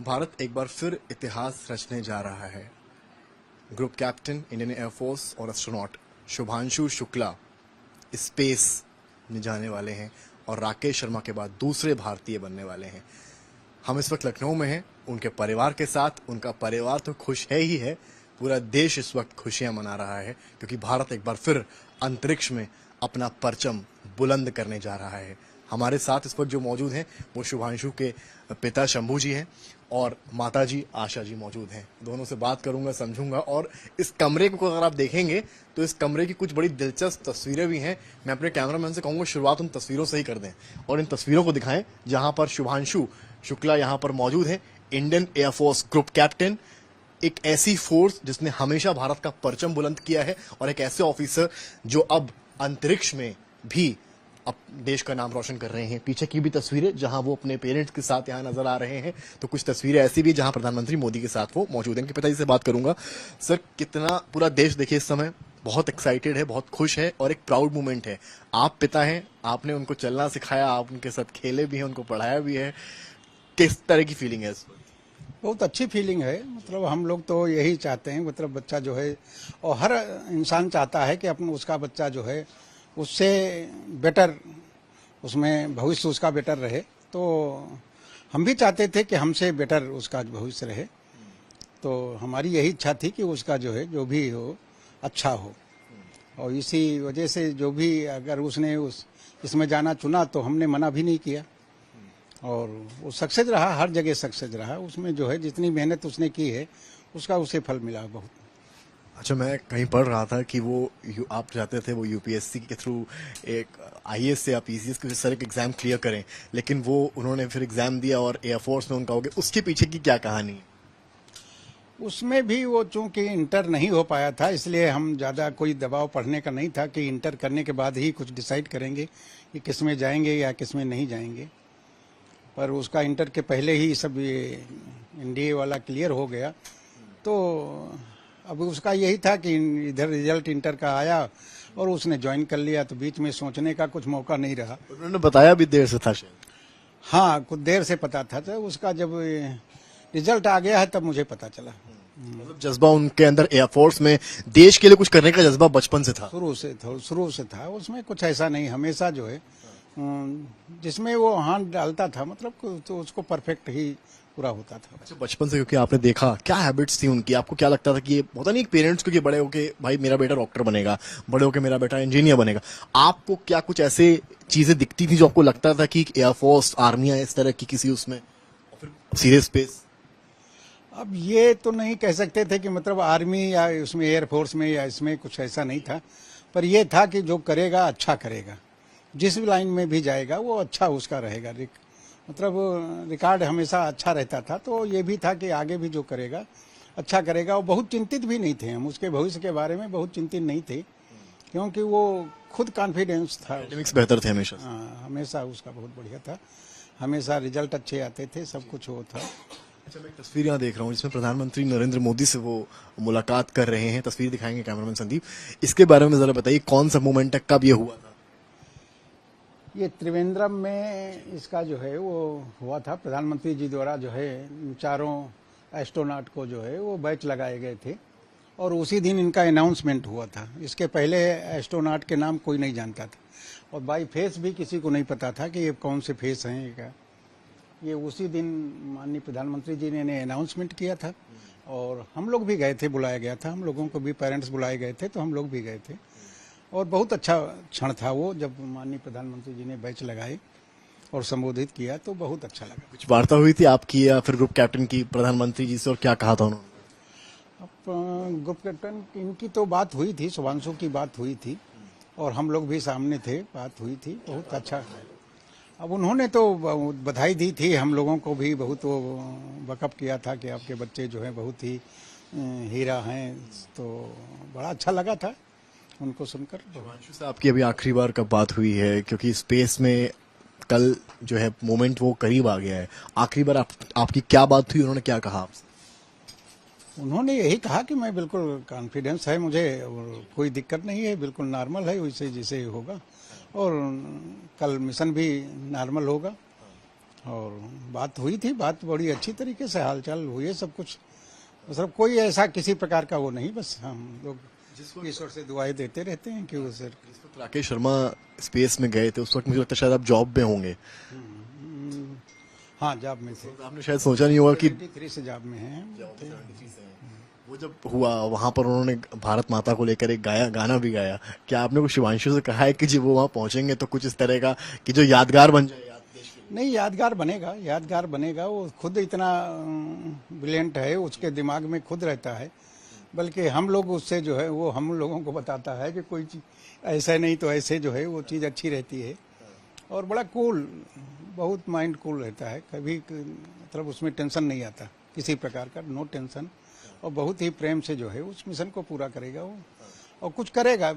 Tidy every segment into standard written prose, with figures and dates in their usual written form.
भारत एक बार फिर इतिहास रचने जा रहा है। ग्रुप कैप्टन इंडियन एयरफोर्स और एस्ट्रोनॉट शुभांशु शुक्ला स्पेस में जाने वाले हैं और राकेश शर्मा के बाद दूसरे भारतीय बनने वाले हैं। हम इस वक्त लखनऊ में हैं उनके परिवार के साथ। उनका परिवार तो खुश है ही है, पूरा देश इस वक्त खुशियां मना रहा है क्योंकि भारत एक बार फिर अंतरिक्ष में अपना परचम बुलंद करने जा रहा है। हमारे साथ इस वक्त जो मौजूद हैं वो शुभांशु के पिता शंभू जी हैं और माता जी आशा जी मौजूद हैं। दोनों से बात करूंगा, समझूंगा। और इस कमरे को अगर आप देखेंगे तो इस कमरे की कुछ बड़ी दिलचस्प तस्वीरें भी हैं। मैं अपने कैमरामैन से कहूंगा शुरुआत उन तस्वीरों से ही कर दें और इन तस्वीरों को दिखाएं जहां पर शुभांशु शुक्ला यहां पर मौजूद है। इंडियन एयरफोर्स ग्रुप कैप्टन, एक ऐसी फोर्स जिसने हमेशा भारत का परचम बुलंद किया है और एक ऐसे ऑफिसर जो अब अंतरिक्ष में भी अब देश का नाम रोशन कर रहे हैं। पीछे की भी तस्वीरें जहां वो अपने पेरेंट्स के साथ यहां नजर आ रहे हैं, तो कुछ तस्वीरें ऐसी भी जहां प्रधानमंत्री मोदी के साथ वो मौजूद हैं। इनके पिताजी से बात करूंगा। सर, कितना पूरा देश देखिए इस समय बहुत एक्साइटेड है, बहुत खुश है और एक प्राउड मोमेंट है। आप पिता हैं, आपने उनको चलना सिखाया, आप उनके साथ खेले भी हैं, उनको पढ़ाया भी है। किस तरह की फीलिंग है इस वक्त? बहुत अच्छी फीलिंग है। मतलब हम लोग तो यही चाहते हैं, मतलब बच्चा जो है, और हर इंसान चाहता है कि अपना उसका बच्चा जो है उससे बेटर, उसमें भविष्य उसका बेटर रहे। तो हम भी चाहते थे कि हमसे बेटर उसका भविष्य रहे। तो हमारी यही इच्छा थी कि उसका जो है जो भी हो अच्छा हो, और इसी वजह से जो भी अगर उसने इसमें जाना चुना तो हमने मना भी नहीं किया और वो सक्सेस रहा, हर जगह सक्सेस रहा। उसमें जो है जितनी मेहनत उसने की है उसका उसे फल मिला बहुत। अच्छा, मैं कहीं पढ़ रहा था कि वो आप चाहते थे वो यूपीएससी के थ्रू एक आईएएस या पीसीएस के सर एक एग्जाम क्लियर करें, लेकिन वो उन्होंने फिर एग्जाम दिया और एयरफोर्स में उनका हो गया। उसके पीछे की क्या कहानी है? उसमें भी वो चूंकि इंटर नहीं हो पाया था, इसलिए हम ज़्यादा कोई दबाव पढ़ने का नहीं था कि इंटर करने के बाद ही कुछ डिसाइड करेंगे कि किस में जाएंगे या किस में नहीं जाएंगे। पर उसका इंटर के पहले ही सब ये एनडीए वाला क्लियर हो गया। तो अब उसका यही था कि इधर रिजल्ट इंटर का आया और उसने ज्वाइन कर लिया, तो बीच में सोचने का कुछ मौका नहीं रहा। उन्होंने बताया भी देर से था शायद। हाँ, कुछ देर से पता था। तो उसका जब रिजल्ट आ गया है तब मुझे पता चला। मतलब जज्बा उनके अंदर एयरफोर्स में देश के लिए कुछ करने का जज्बा बचपन से था। शुरू से था। उसमें कुछ ऐसा नहीं, हमेशा जो है जिसमें वो हाथ डालता था मतलब तो उसको परफेक्ट ही पूरा होता था। अच्छा, बचपन से क्योंकि आपने देखा, क्या हैबिट्स थी उनकी? आपको क्या लगता था कि ये होता नहीं पेरेंट्स को कि बड़े होके भाई मेरा बेटा डॉक्टर बनेगा, बड़े होके मेरा बेटा इंजीनियर बनेगा। आपको क्या कुछ ऐसे चीजें दिखती थी जो आपको लगता था कि एयरफोर्स, आर्मी या इस तरह की किसी उसमें और फिर सीधे स्पेस? अब ये तो नहीं कह सकते थे कि मतलब आर्मी या उसमें एयरफोर्स में या इसमें कुछ ऐसा नहीं था, पर यह था कि जो करेगा अच्छा करेगा, जिस भी लाइन में भी जाएगा वो अच्छा उसका रहेगा। मतलब रिकॉर्ड हमेशा अच्छा रहता था। तो ये भी था कि आगे भी जो करेगा अच्छा करेगा। और बहुत चिंतित भी नहीं थे हम, उसके भविष्य के बारे में बहुत चिंतित नहीं थे क्योंकि वो खुद कॉन्फिडेंस था। एकेडमिक्स बेहतर थे हमेशा। हाँ, हमेशा उसका बहुत बढ़िया था। हमेशा रिजल्ट अच्छे आते थे, सब कुछ वो था। अच्छा, मैं एक तस्वीर यहाँ देख रहा हूँ जिसमें प्रधानमंत्री नरेंद्र मोदी से वो मुलाकात कर रहे हैं। तस्वीर दिखाएंगे कैमरामैन संदीप। इसके बारे में जरा बताइए, कौन सा मोमेंट है, कब ये हुआ था? ये त्रिवेंद्रम में इसका जो है वो हुआ था। प्रधानमंत्री जी द्वारा जो है चारों एस्ट्रोनॉट को जो है वो बैच लगाए गए थे और उसी दिन इनका अनाउंसमेंट हुआ था। इसके पहले एस्ट्रोनॉट के नाम कोई नहीं जानता था और बाई फेस भी किसी को नहीं पता था कि ये कौन से फेस हैं क्या। ये उसी दिन माननीय प्रधानमंत्री जी ने अनाउंसमेंट किया था और हम लोग भी गए थे, बुलाया गया था। हम लोगों को भी पेरेंट्स बुलाए गए थे तो हम लोग भी गए थे और बहुत अच्छा क्षण था वो, जब माननीय प्रधानमंत्री जी ने बैच लगाए और संबोधित किया तो बहुत अच्छा लगा। कुछ वार्ता हुई थी आपकी या फिर ग्रुप कैप्टन की प्रधानमंत्री जी से, और क्या कहा था उन्होंने? अब ग्रुप कैप्टन इनकी तो बात हुई थी, शुभांशु की बात हुई थी और हम लोग भी सामने थे, बात हुई थी। बहुत अच्छा। अब उन्होंने तो बधाई दी थी, हम लोगों को भी बहुत वो बकअप किया था कि आपके बच्चे जो है बहुत ही हीरा हैं। तो बड़ा अच्छा लगा था उनको सुनकर। शुभांशु से आपकी अभी आखिरी बार कब बात हुई है? क्योंकि स्पेस में कल जो है मोमेंट वो करीब आ गया है। आखिरी बार आपकी क्या बात हुई? उन्होंने क्या कहा आपसे? उन्होंने यही कहा कि मैं बिल्कुल कॉन्फिडेंस है मुझे और कोई दिक्कत नहीं है, बिल्कुल नॉर्मल है वैसे जैसे होगा और कल मिशन भी नॉर्मल होगा और बात हुई थी, बात बड़ी अच्छी तरीके से हालचाल हुई है, सब कुछ मतलब कोई ऐसा किसी प्रकार का वो नहीं, बस हम लोग ईश्वर से दुआएं देते रहते हैं कि वो सर। जिस वक्त राकेश शर्मा स्पेस में गए थे उस वक्त मुझे लगता है शायद आप जॉब में होंगे, हाँ जॉब में थे, तो आपने शायद सोचा नहीं होगा कि 73 से जॉब में हैं। वो जब हुआ वहां पर उन्होंने भारत माता को लेकर एक गाना भी गाया, क्या आपने कुछ शिवांशु से कहा है कि जब वो वहां पहुंचेंगे तो कुछ इस तरह का कि जो यादगार बन जाए देश के लिए? नहीं, यादगार बनेगा, यादगार बनेगा। वो खुद इतना ब्रिलियंट है, उसके दिमाग में खुद रहता है, बल्कि हम लोग उससे जो है वो हम लोगों को बताता है कि कोई चीज ऐसा नहीं तो ऐसे जो है वो चीज़ अच्छी रहती है। और बड़ा कूल, बहुत माइंड कूल रहता है, कभी मतलब उसमें टेंशन नहीं आता किसी प्रकार का, नो टेंशन। और बहुत ही प्रेम से जो है उस मिशन को पूरा करेगा वो, और कुछ करेगा।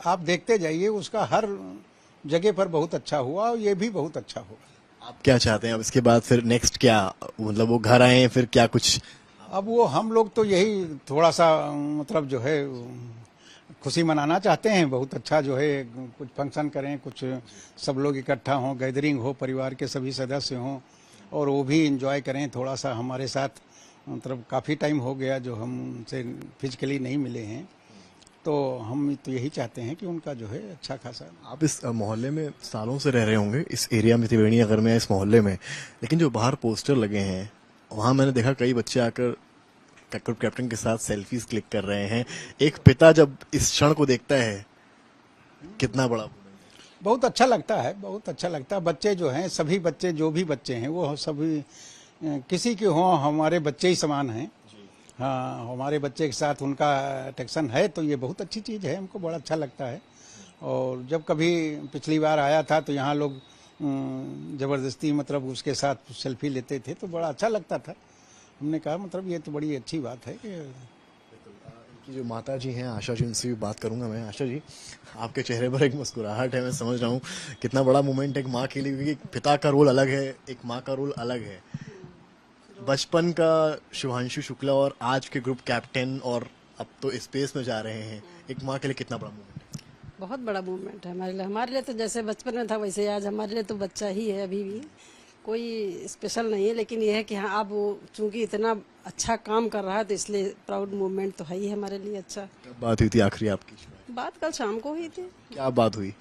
आप देखते जाइए, उसका हर जगह पर बहुत अच्छा हुआ और ये भी बहुत अच्छा होगा। आप क्या चाहते हैं अब इसके बाद फिर नेक्स्ट क्या, मतलब वो घर आए फिर क्या कुछ? अब वो हम लोग तो यही थोड़ा सा मतलब जो है खुशी मनाना चाहते हैं, बहुत अच्छा जो है कुछ फंक्शन करें, कुछ सब लोग इकट्ठा हों, गैदरिंग हो, परिवार के सभी सदस्य हों और वो भी एंजॉय करें थोड़ा सा हमारे साथ। मतलब काफ़ी टाइम हो गया जो हम उनसे फिजिकली नहीं मिले हैं, तो हम तो यही चाहते हैं कि उनका जो है अच्छा खासा। आप इस मोहल्ले में सालों से रह रहे होंगे, इस एरिया में, त्रिवेणी नगर में, इस मोहल्ले में, लेकिन जो बाहर पोस्टर लगे हैं वहां मैंने देखा कई बच्चे आकर ग्रुप कैप्टन के साथ सेल्फीज क्लिक कर रहे हैं। एक पिता जब इस क्षण को देखता है कितना बड़ा बहुत अच्छा लगता है, बहुत अच्छा लगता है। बच्चे जो हैं, सभी बच्चे जो भी बच्चे हैं वो सभी किसी के हों हमारे बच्चे ही समान हैं। हाँ, हमारे बच्चे के साथ उनका अटेक्शन है तो ये बहुत अच्छी चीज़ है, हमको बड़ा अच्छा लगता है। और जब कभी पिछली बार आया था तो यहाँ लोग ज़बरदस्ती मतलब उसके साथ सेल्फी लेते थे तो बड़ा अच्छा लगता था। हमने कहा मतलब ये तो बड़ी अच्छी बात है कि जो माता जी हैं आशा जी, उनसे भी बात करूंगा मैं। आशा जी, आपके चेहरे पर एक मुस्कुराहट है, मैं समझ रहा हूँ कितना बड़ा मोमेंट एक माँ के लिए, क्योंकि पिता का रोल अलग है, एक माँ का रोल अलग है। बचपन का शुभांशु शुक्ला और आज के ग्रुप कैप्टन और अब तो स्पेस में जा रहे हैं, एक माँ के लिए कितना बड़ा मोमेंट है? बहुत बड़ा मूवमेंट है हमारे लिए तो जैसे बचपन में था वैसे आज हमारे लिए तो बच्चा ही है, अभी भी कोई स्पेशल नहीं है। लेकिन यह है कि हाँ, अब वो चूंकि इतना अच्छा काम कर रहा है तो इसलिए प्राउड मूवमेंट तो है ही हमारे लिए। अच्छा, कब बात हुई थी आखिरी आपकी? बात कल शाम को हुई थी। क्या बात हुई?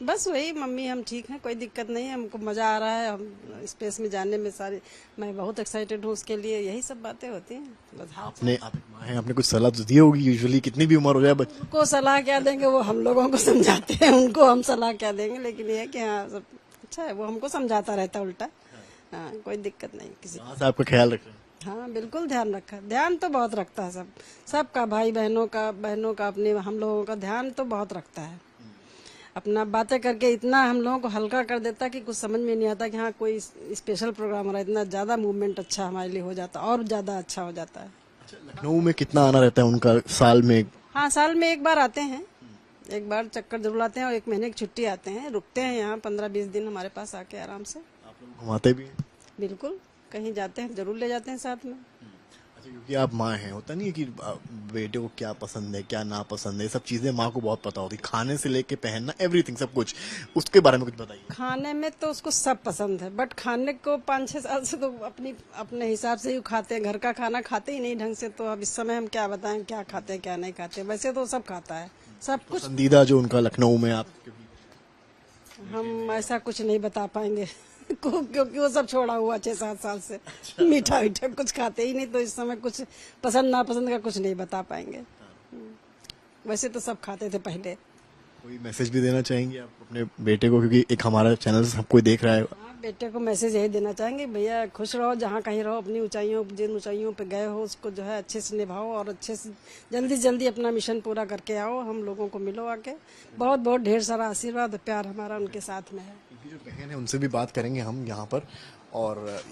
बस वही, मम्मी हम ठीक हैं, कोई दिक्कत नहीं है, हमको मजा आ रहा है, हम स्पेस में जाने में सारे, मैं बहुत एक्साइटेड हूँ उसके लिए, यही सब बातें होती हैं बस। आपने, आप एक माँ हैं, आपने कुछ सलाह तो दी होगी, यूजुअली कितनी भी उम्र हो जाए बच्चे को सलाह क्या देंगे, वो हम लोगों को समझाते हैं, उनको हम सलाह क्या देंगे। लेकिन ये है कि हाँ सब अच्छा है, वो हमको समझाता रहता है उल्टा। हाँ, कोई दिक्कत नहीं किसी। माँ से आपका ख्याल रख रहे हैं? हाँ बिल्कुल ध्यान रखा, ध्यान तो बहुत रखता है सबका, भाई बहनों का अपने हम लोगों का ध्यान तो बहुत रखता है। अपना बातें करके इतना हम लोगों को हल्का कर देता कि कुछ समझ में नहीं आता कि हाँ कोई स्पेशल प्रोग्राम हो रहा है, इतना ज़्यादा मूवमेंट अच्छा हमारे लिए हो जाता और ज़्यादा अच्छा हो जाता है। लखनऊ में कितना आना रहता है उनका साल में? हाँ, साल में एक बार आते हैं, एक बार चक्कर जरूर आते हैं और 1 महीने की छुट्टी आते हैं, रुकते हैं यहाँ 15-20 दिन हमारे पास आके आराम से। आप लोग घुमाते भी हैं? बिल्कुल, कहीं जाते हैं जरूर ले जाते हैं साथ में। अच्छा, क्योंकि आप माँ हैं, होता नहीं है कि बेटे को क्या पसंद है क्या ना पसंद है, सब चीजें माँ को बहुत पता होती, खाने से लेके पहनना, एवरीथिंग, सब कुछ, उसके बारे में कुछ बताइए। खाने में तो उसको सब पसंद है, बट खाने को 5-6 साल से तो अपने हिसाब से ही खाते हैं, घर का खाना खाते ही नहीं ढंग से। तो अब इस समय हम क्या बताएं क्या खाते हैं क्या नहीं खाते, वैसे तो सब खाता है सब कुछ। पसंदीदा जो उनका लखनऊ में आप? हम ऐसा कुछ नहीं बता पाएंगे क्योंकि वो सब छोड़ा हुआ 6-7 साल से। मीठा कुछ खाते ही नहीं, तो इस समय कुछ पसंद नापसंद का कुछ नहीं बता पाएंगे। वैसे तो सब खाते थे पहले। कोई मैसेज भी देना चाहेंगे आप अपने बेटे को, क्योंकि एक हमारा चैनल सब कोई देख रहा है? हाँ, बेटे को मैसेज यही देना चाहेंगे, भैया खुश रहो, जहाँ कहीं रहो, अपनी ऊंचाइयों, जिन ऊंचाइयों पे गए हो उसको जो है अच्छे से निभाओ और अच्छे से जल्दी अपना मिशन पूरा करके आओ, हम लोगों को मिलो आके। बहुत बहुत ढेर सारा आशीर्वाद और प्यार हमारा उनके साथ में है। उनकी जो बहन है उनसे भी बात करेंगे हम यहाँ पर, और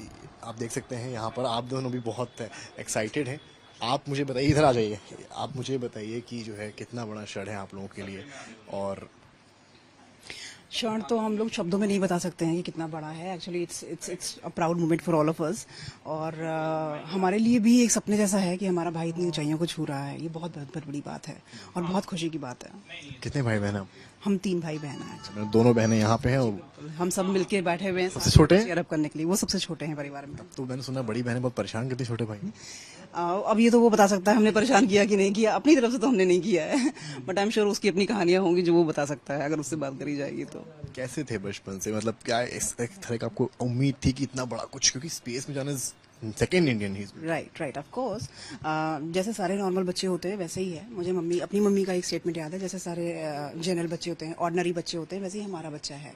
आप देख सकते हैं यहाँ पर आप दोनों भी बहुत एक्साइटेड हैं। आप मुझे बताइए, इधर आ जाइए, आप मुझे बताइए कि जो है कितना बड़ा क्षण है आप लोगों के लिए। और क्षण तो हम लोग शब्दों में नहीं बता सकते हैं कि कितना बड़ा है। Actually it's a proud moment for all of us. और हमारे लिए भी एक सपने जैसा है कि हमारा भाई इतनी ऊंचाइयों को छू रहा है। ये बहुत बहुत बड़ी बात है और बहुत खुशी की बात है। कितने भाई बहन हैं आप? हम 3 भाई बहन हैं। मतलब दोनों बहनें यहाँ पे हैं और हम सब मिलके बैठे हुए हैं सबसे छोटे हैं? cheer up करने के लिए। वो सबसे छोटे हैं परिवार में। तो मैंने सुना बड़ी बहनें बहुत परेशान करती छोटे भाई। अब ये तो वो बता सकता है हमने परेशाान किया कि नहीं किया। अपनी तरफ से तो हमने नहीं किया है, बट आई एम श्योर उसकी अपनी कहानियां होंगी जो वो बता सकता है अगर उससे बात करी जाएगी तो। कैसे थे बचपन से, मतलब क्या इस तरह का आपको उम्मीद थी कि इतना बड़ा कुछ, क्योंकि स्पेस में जाना second Indian he. Right of course. जैसे सारे नॉर्मल बच्चे होते हैं वैसे ही है। मुझे अपनी मम्मी का एक स्टेटमेंट याद है, जैसे सारे जनरल बच्चे होते हैं, ऑर्डिनरी बच्चे होते हैं, वैसे ही हमारा बच्चा है।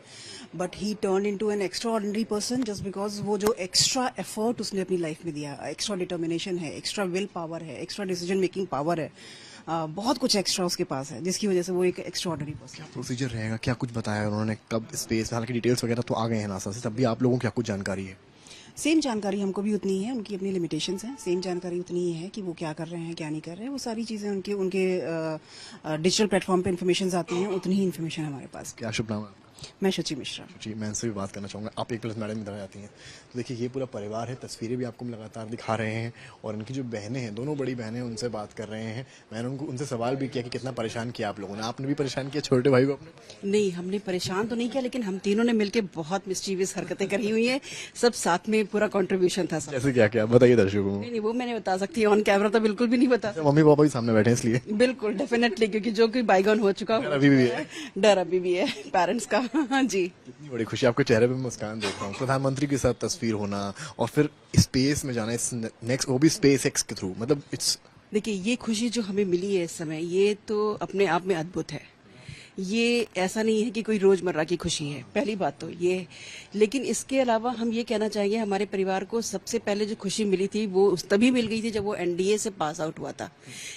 But he turn into an extra ordinary person just because वो जो एक्स्ट्रा एफर्ट उसने अपनी लाइफ में दिया, एक्स्ट्रा डिटर्मिनेशन है, एक्स्ट्रा विल पावर है, एक्स्ट्रा डिसीजन मेकिंग पावर है, बहुत कुछ एक्स्ट्रा उसके पास है, जिसकी वजह से वो एक एक्स्ट्रा ऑर्डिनरी पर्सन है। प्रोसीजर रहेगा, क्या कुछ बताया उन्होंने, कब स्पेस, हालांकि डिटेल्स वगैरह तो आ गए हैं नासा से, तब भी आप लोगों को क्या कुछ जानकारी है? सेम जानकारी हमको भी उतनी ही है, उनकी अपनी लिमिटेशंस हैं। सेम जानकारी उतनी ही है कि वो क्या कर रहे हैं क्या नहीं कर रहे हैं। वो सारी चीज़ें उनके डिजिटल प्लेटफॉर्म पे इन्फॉर्मेशन आती हैं, उतनी ही इन्फॉर्मेशन हमारे पास। क्या शुभ नाम है आपका? मैं शुचि मिश्रा। जी, मैं इनसे भी बात करना चाहूँगा। आप एक प्लस मैडम इधर आती हैं तो देखिए ये पूरा परिवार है, तस्वीरें भी आपको लगातार दिखा रहे हैं और इनकी जो बहनें हैं, दोनों बड़ी बहनें, उनसे बात कर रहे हैं। मैंने उनसे सवाल भी किया कि कितना परेशान किया आप लोगों ने। आपने भी परेशान किया छोटे भाई को अपने? नहीं, हमने परेशान तो नहीं किया, लेकिन हम तीनों ने मिलकर बहुत मिस्चीवियस हरकतें करी हुई हैं। सब साथ में पूरा कंट्रीब्यूशन था। जैसे क्या क्या बताइए दर्शकों को। नहीं, वो मैं नहीं बता सकती ऑन कैमरा, तो बिल्कुल भी नहीं बता सकती। मम्मी पापा भी सामने बैठे हैं इसलिए। बिल्कुल डेफिनेटली, क्योंकि जो कोई बाइगॉन हो चुका डर अभी भी है। डर अभी भी है पेरेंट्स का। जी, इतनी बड़ी खुशी, आपके चेहरे पे मुस्कान देख रहा हूँ। प्रधानमंत्री के साथ तस्वीर होना और फिर स्पेस में जाना, इस नेक्स्ट वो भी स्पेस एक्स के थ्रू, मतलब इट्स। देखिए ये खुशी जो हमें मिली है इस समय, ये तो अपने आप में अद्भुत है। ये ऐसा नहीं है कि कोई रोजमर्रा की खुशी है, पहली बात तो ये। लेकिन इसके अलावा हम ये कहना चाहेंगे, हमारे परिवार को सबसे पहले जो खुशी मिली थी वो तभी मिल गई थी जब वो एनडीए से पास आउट हुआ था,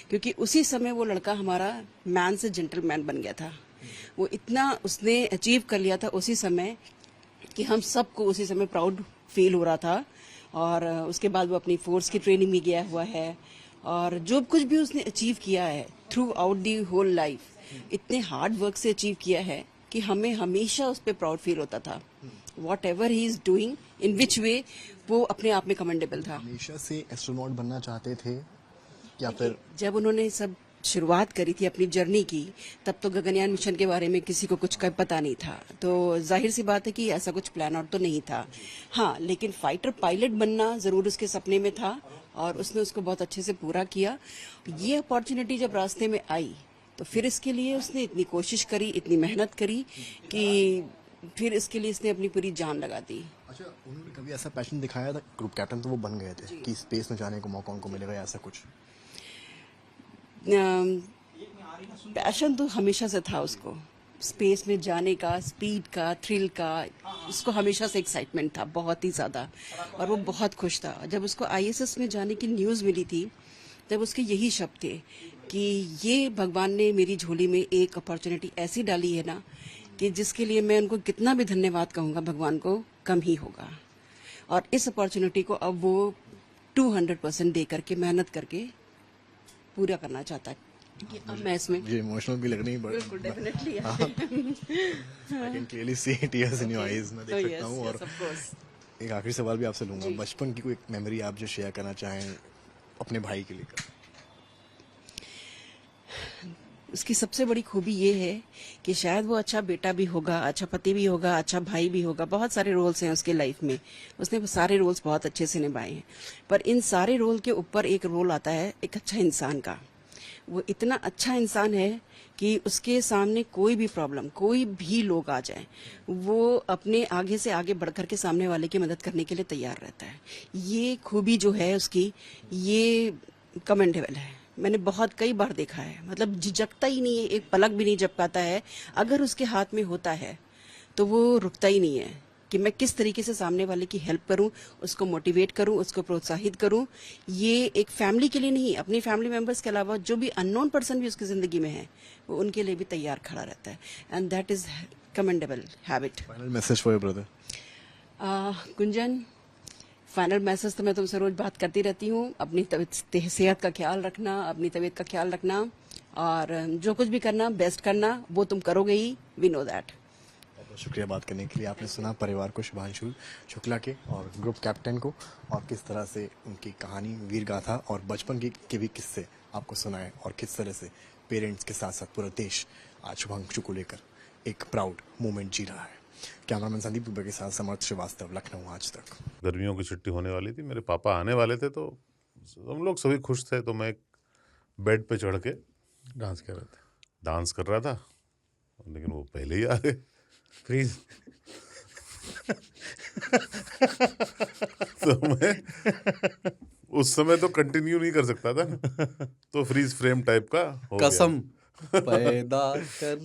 क्योंकि उसी समय वो लड़का हमारा मैन से जेंटलमैन बन गया था। वो इतना उसने अचीव कर लिया था उसी समय कि हम सबको उसी समय प्राउड फील हो रहा था। और उसके बाद वो अपनी फोर्स की ट्रेनिंग में गया हुआ है और जो कुछ भी उसने अचीव किया है throughout the whole life, इतने हार्ड वर्क से अचीव किया है कि हमें हमेशा उस पर प्राउड फील होता था। Whatever he is doing, in which way, वो अपने आप में कमेंडेबल था। हमेशा से एस्ट्रोनॉट बनना चाहते थे या फिर? जब उन्होंने सब शुरुआत करी थी अपनी जर्नी की, तब तो गगनयान मिशन के बारे में किसी को कुछ पता नहीं था, तो जाहिर सी बात है कि ऐसा कुछ प्लान आउट तो नहीं था। हाँ, लेकिन फाइटर पायलट बनना जरूर उसके सपने में था और उसने उसको बहुत अच्छे से पूरा किया। ये अपॉर्चुनिटी जब रास्ते में आई तो फिर इसके लिए उसने इतनी कोशिश करी, इतनी मेहनत करी कि फिर इसके लिए इसने अपनी पूरी जान लगा दी। अच्छा, उन्होंने कभी ऐसा पैशन दिखाया था? ग्रुप कैप्टन तो वो बन गए थे कि स्पेस में जाने को मौका उनको मिलेगा, ऐसा कुछ? पैशन तो हमेशा से था उसको, स्पेस में जाने का, स्पीड का, थ्रिल का, उसको हमेशा से एक्साइटमेंट था बहुत ही ज़्यादा। और वो बहुत खुश था जब उसको आईएसएस में जाने की न्यूज़ मिली थी, तब उसके यही शब्द थे कि ये भगवान ने मेरी झोली में एक अपॉर्चुनिटी ऐसी डाली है ना कि जिसके लिए मैं उनको कितना भी धन्यवाद कहूँगा भगवान को कम ही होगा। और इस अपॉर्चुनिटी को अब वो 200% दे करके, मेहनत करके पूरा करना चाहता है कि अब मैं इसमें। मुझे इमोशनल भी लग रही है, बिल्कुल definitely. I can clearly see tears in your eyes, मैं देख सकता हूँ। और एक आखिरी सवाल भी आपसे लूंगा, बचपन की कोई मेमोरी आप जो शेयर करना चाहें अपने भाई के लिए? उसकी सबसे बड़ी खूबी ये है कि शायद वो अच्छा बेटा भी होगा, अच्छा पति भी होगा, अच्छा भाई भी होगा। बहुत सारे रोल्स हैं उसके लाइफ में, उसने सारे रोल्स बहुत अच्छे से निभाए हैं। पर इन सारे रोल के ऊपर एक रोल आता है एक अच्छा इंसान का। वो इतना अच्छा इंसान है कि उसके सामने कोई भी प्रॉब्लम, कोई भी लोग आ जाए, वो अपने आगे से आगे बढ़कर के सामने वाले की मदद करने के लिए तैयार रहता है। ये खूबी जो है उसकी, ये कमेंडेबल है। मैंने बहुत कई बार देखा है, मतलब झिझकता ही नहीं है, एक पलक भी नहीं झपकाता है। अगर उसके हाथ में होता है तो वो रुकता ही नहीं है कि मैं किस तरीके से सामने वाले की हेल्प करूं, उसको मोटिवेट करूं, उसको प्रोत्साहित करूं। ये एक फैमिली के लिए नहीं, अपनी फैमिली मेंबर्स के अलावा जो भी अननोन पर्सन भी उसकी जिंदगी में है, वो उनके लिए भी तैयार खड़ा रहता है। And that is commendable habit. Final message for your brother? Gunjan, final message तो मैं तुमसे रोज बात करती रहती हूँ। अपनी सेहत का ख्याल रखना, अपनी तबीयत का ख्याल रखना, और जो कुछ भी करना बेस्ट करना, वो तुम करोगे ही, वी नो दैट। शुक्रिया बात करने के लिए। आपने सुना परिवार को, शुभांशु शुक्ला के और ग्रुप कैप्टन को, और किस तरह से उनकी कहानी, वीर गाथा और बचपन के भी किस्से आपको सुनाए, और किस तरह से पेरेंट्स के साथ साथ पूरा देश आज शुभांशु को लेकर एक प्राउड मोमेंट जी रहा है। कैमरामैन संदीप दुबे के साथ समर्थ श्रीवास्तव, लखनऊ आज तक। गर्मियों की छुट्टी होने वाली थी, मेरे पापा आने वाले थे, तो हम लोग सभी खुश थे। तो मैं एक बेड पे चढ़ के डांस कर रहे थे, डांस कर रहा था, लेकिन वो पहले ही आ गए। फ्रीज। तो मैं उस समय तो कंटिन्यू नहीं कर सकता था, तो फ्रीज फ्रेम टाइप का हो गया। कसम पैदा कर